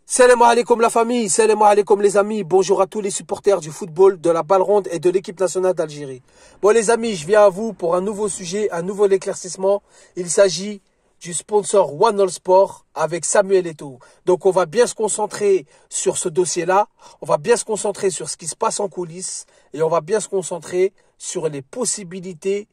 Salam alaikum la famille, salam alaikum les amis, bonjour à tous les supporters du football, de la balle ronde et de l'équipe nationale d'Algérie. Bon les amis, je viens à vous pour un nouveau sujet, un nouvel éclaircissement. Il s'agit du sponsor One All Sport avec Samuel Eto'o. Donc on va bien se concentrer sur ce dossier-là, on va bien se concentrer sur ce qui se passe en coulisses et on va bien se concentrer sur les possibilités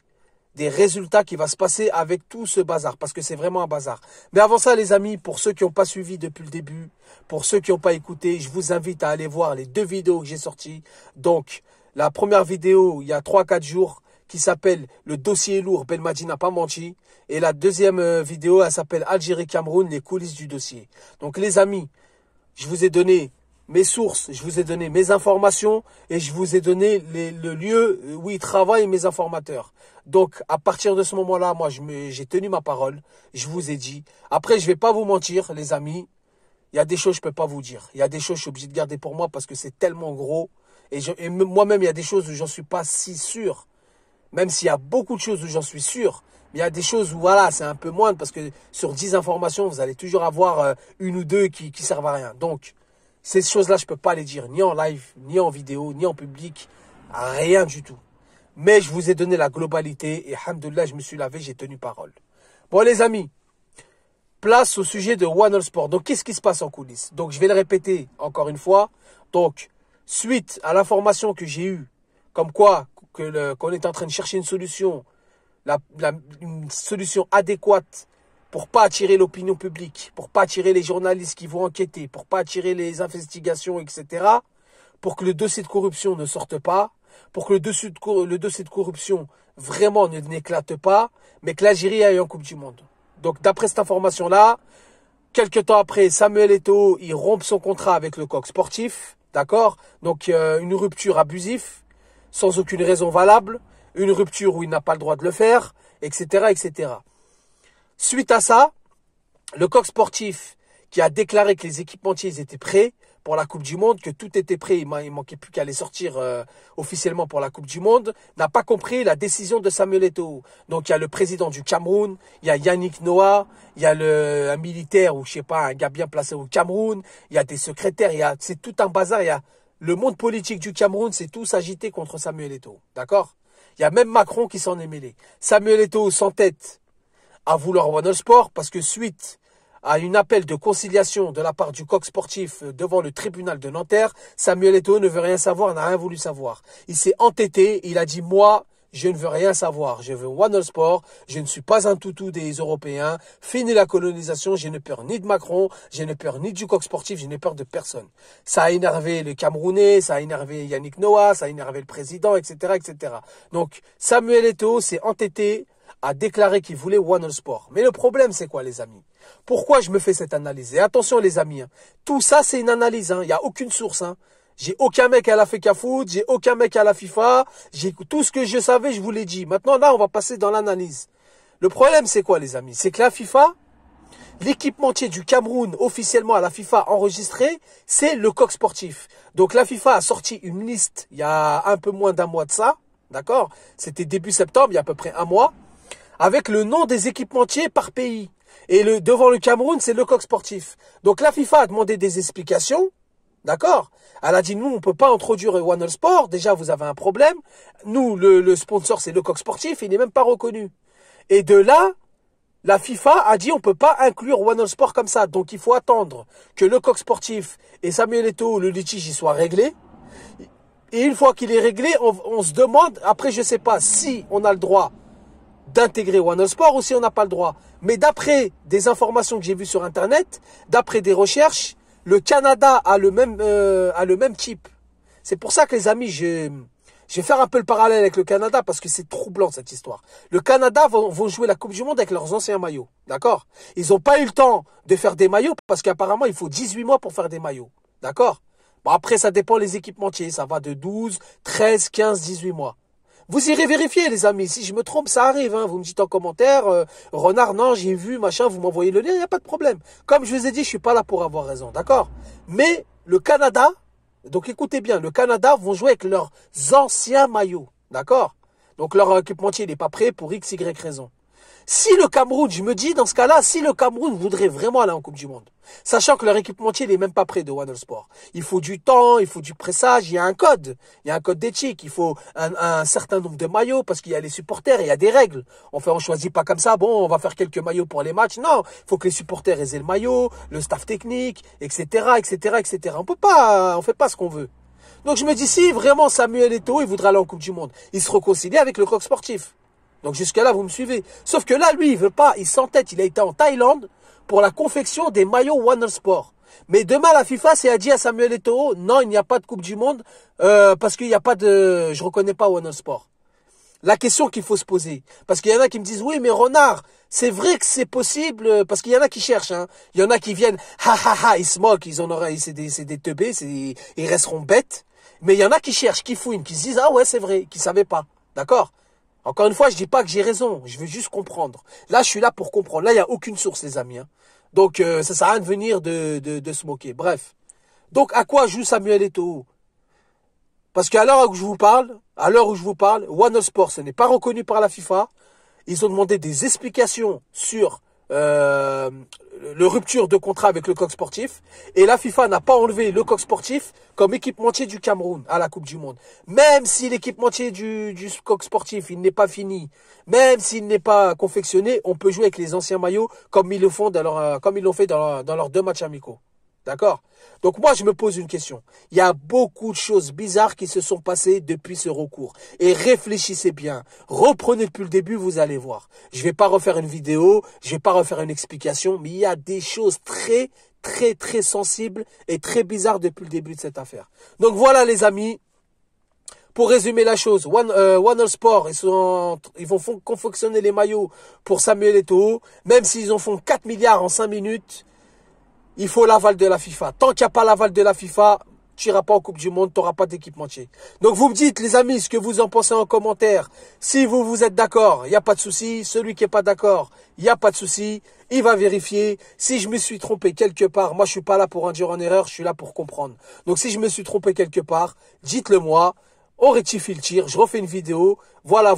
des résultats qui va se passer avec tout ce bazar, parce que c'est vraiment un bazar. Mais avant ça, les amis, pour ceux qui n'ont pas suivi depuis le début, pour ceux qui n'ont pas écouté, je vous invite à aller voir les deux vidéos que j'ai sorties. Donc, la première vidéo, il y a 3-4 jours, qui s'appelle « Le dossier est lourd, Belmadi n'a pas menti ». Et la deuxième vidéo, elle s'appelle « Algérie-Cameroun, les coulisses du dossier ». Donc, les amis, je vous ai donné mes sources, je vous ai donné mes informations et je vous ai donné le lieu où ils travaillent, mes informateurs. Donc, à partir de ce moment-là, moi, j'ai tenu ma parole. Je vous ai dit. Après, je vais pas vous mentir, les amis. Il y a des choses que je peux pas vous dire. Il y a des choses que je suis obligé de garder pour moi parce que c'est tellement gros. Et moi-même, il y a des choses où j'en suis pas si sûr. Même s'il y a beaucoup de choses où j'en suis sûr. Mais il y a des choses où, voilà, c'est un peu moindre parce que sur 10 informations, vous allez toujours avoir une ou deux qui servent à rien. Donc, ces choses-là, je peux pas les dire. Ni en live, ni en vidéo, ni en public. Rien du tout. Mais je vous ai donné la globalité et alhamdoulilah, je me suis lavé, j'ai tenu parole. Bon les amis, place au sujet de One All Sport. Donc qu'est-ce qui se passe en coulisses? Donc je vais le répéter encore une fois. Donc suite à l'information que j'ai eue, comme quoi qu'on est en train de chercher une solution, une solution adéquate pour pas attirer l'opinion publique, pour pas attirer les journalistes qui vont enquêter, pour pas attirer les investigations, etc. Pour que le dossier de corruption ne sorte pas, pour que le dossier de corruption vraiment ne n'éclate pas, mais que l'Algérie aille en Coupe du Monde. Donc d'après cette information-là, quelques temps après, Samuel Eto'o, il rompt son contrat avec le coq sportif, d'accord? Donc une rupture abusive, sans aucune raison valable, une rupture où il n'a pas le droit de le faire, etc., etc. Suite à ça, le coq sportif qui a déclaré que les équipementiers étaient prêts pour la Coupe du Monde, que tout était prêt, il manquait plus qu'à les sortir officiellement pour la Coupe du Monde, n'a pas compris la décision de Samuel Eto'o. Donc il y a le président du Cameroun, il y a Yannick Noah, il y a un militaire ou je sais pas, un gars bien placé au Cameroun, il y a des secrétaires, c'est tout un bazar, il y a le monde politique du Cameroun, c'est tous agité contre Samuel Eto'o, d'accord? Il y a même Macron qui s'en est mêlé. Samuel Eto'o s'entête à vouloir One All Sport parce que suite à une appel de conciliation de la part du coq sportif devant le tribunal de Nanterre, Samuel Eto'o ne veut rien savoir, n'a rien voulu savoir. Il s'est entêté, il a dit « Moi, je ne veux rien savoir, je veux One All Sport, je ne suis pas un toutou des Européens, fini la colonisation, je n'ai peur ni de Macron, je n'ai peur ni du coq sportif, je n'ai peur de personne. » Ça a énervé les Camerounais, ça a énervé Yannick Noah, ça a énervé le président, etc., etc. Donc Samuel Eto'o s'est entêté a déclaré qu'il voulait One All Sport. Mais le problème, c'est quoi, les amis? Pourquoi je me fais cette analyse? Et attention, les amis, hein, tout ça, c'est une analyse. Il n'y a aucune source. Hein. J'ai aucun mec à la FECAFOOT, j'ai aucun mec à la FIFA. J'ai tout ce que je savais, je vous l'ai dit. Maintenant, là, on va passer dans l'analyse. Le problème, c'est quoi, les amis? C'est que la FIFA, l'équipementier du Cameroun, officiellement à la FIFA enregistré, c'est le coq sportif. Donc, la FIFA a sorti une liste il y a un peu moins d'un mois de ça. D'accord? C'était début septembre, il y a à peu près un mois, avec le nom des équipementiers par pays. Et devant le Cameroun, c'est le coq sportif. Donc la FIFA a demandé des explications, d'accord? Elle a dit, nous, on peut pas introduire One All Sport, déjà vous avez un problème. Nous, le sponsor, c'est le coq sportif, il n'est même pas reconnu. Et de là, la FIFA a dit, on peut pas inclure One All Sport comme ça. Donc il faut attendre que le coq sportif et Samuel Eto'o, le litige, y soit réglé. Et une fois qu'il est réglé, on se demande, après je sais pas si on a le droit d'intégrer One All Sport ou si on n'a pas le droit. Mais d'après des informations que j'ai vues sur Internet, d'après des recherches, le Canada a le même type. C'est pour ça que les amis, je vais faire un peu le parallèle avec le Canada parce que c'est troublant cette histoire. Le Canada vont jouer la Coupe du Monde avec leurs anciens maillots. D'accord? Ils n'ont pas eu le temps de faire des maillots parce qu'apparemment il faut 18 mois pour faire des maillots. D'accord? Bon, après ça dépend les équipementiers. Ça va de 12, 13, 15, 18 mois. Vous irez vérifier, les amis. Si je me trompe, ça arrive. Hein. Vous me dites en commentaire, Renard, non, j'ai vu, machin, vous m'envoyez le lien, il n'y a pas de problème. Comme je vous ai dit, je suis pas là pour avoir raison, d'accord? Mais le Canada, donc écoutez bien, le Canada vont jouer avec leurs anciens maillots, d'accord? Donc leur équipementier n'est pas prêt pour X, Y raison. Si le Cameroun, je me dis dans ce cas-là, si le Cameroun voudrait vraiment aller en Coupe du Monde, sachant que leur équipementier n'est même pas prêt de One Sport, il faut du temps, il faut du pressage, il y a un code d'éthique, il faut un certain nombre de maillots parce qu'il y a les supporters, il y a des règles. On choisit pas comme ça, bon, on va faire quelques maillots pour les matchs. Non, il faut que les supporters aient le maillot, le staff technique, etc., etc., etc. On fait pas ce qu'on veut. Donc je me dis, si vraiment Samuel Eto'o, il voudrait aller en Coupe du Monde, il se réconcilie avec le coq sportif. Donc jusqu'à là, vous me suivez. Sauf que là, lui, il veut pas, il s'entête, il a été en Thaïlande pour la confection des maillots One Sport. Mais demain, la FIFA s'est dit à Samuel Eto'o, non, il n'y a pas de Coupe du Monde parce qu'il n'y a pas de, je reconnais pas One Sport. La question qu'il faut se poser, parce qu'il y en a qui me disent, oui, mais Renard, c'est vrai que c'est possible, parce qu'il y en a qui cherchent, hein. Il y en a qui viennent, ha ha ha, ils se moquent, c'est des teubés, ils resteront bêtes. Mais il y en a qui cherchent, qui fouinent, qui se disent, ah ouais, c'est vrai, qui savaient pas. D'accord? Encore une fois, je dis pas que j'ai raison, je veux juste comprendre. Là, je suis là pour comprendre. Là, il n'y a aucune source, les amis, hein. Donc, ça sert à rien de venir de se moquer. Bref. Donc, à quoi joue Samuel Eto'o? Parce qu'à l'heure où je vous parle, One Sport, ce n'est pas reconnu par la FIFA. Ils ont demandé des explications sur le rupture de contrat avec le coq sportif. Et la FIFA n'a pas enlevé le coq sportif comme équipementier du Cameroun à la Coupe du Monde. Même si l'équipementier du coq sportif, il n'est pas fini, même s'il n'est pas confectionné, on peut jouer avec les anciens maillots comme ils le font comme ils l'ont fait dans leurs 2 matchs amicaux. D'accord? Donc moi, je me pose une question. Il y a beaucoup de choses bizarres qui se sont passées depuis ce recours. Et réfléchissez bien. Reprenez depuis le début, vous allez voir. Je vais pas refaire une vidéo, je vais pas refaire une explication, mais il y a des choses très, très, très sensibles et très bizarres depuis le début de cette affaire. Donc voilà les amis. Pour résumer la chose, One Sport, ils vont confectionner les maillots pour Samuel Eto'o, même s'ils en font 4 milliards en 5 minutes. Il faut l'aval de la FIFA. Tant qu'il n'y a pas l'aval de la FIFA, tu n'iras pas en Coupe du Monde, tu n'auras pas d'équipementier. Donc vous me dites, les amis, ce que vous en pensez en commentaire. Si vous êtes d'accord, il n'y a pas de souci. Celui qui n'est pas d'accord, il n'y a pas de souci. Il va vérifier. Si je me suis trompé quelque part, moi je suis pas là pour induire en erreur, je suis là pour comprendre. Donc si je me suis trompé quelque part, dites-le moi. On rectifie le tir, je refais une vidéo, voilà,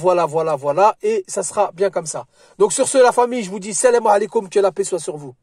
et ça sera bien comme ça. Donc sur ce, la famille, je vous dis salam alaikum, que la paix soit sur vous.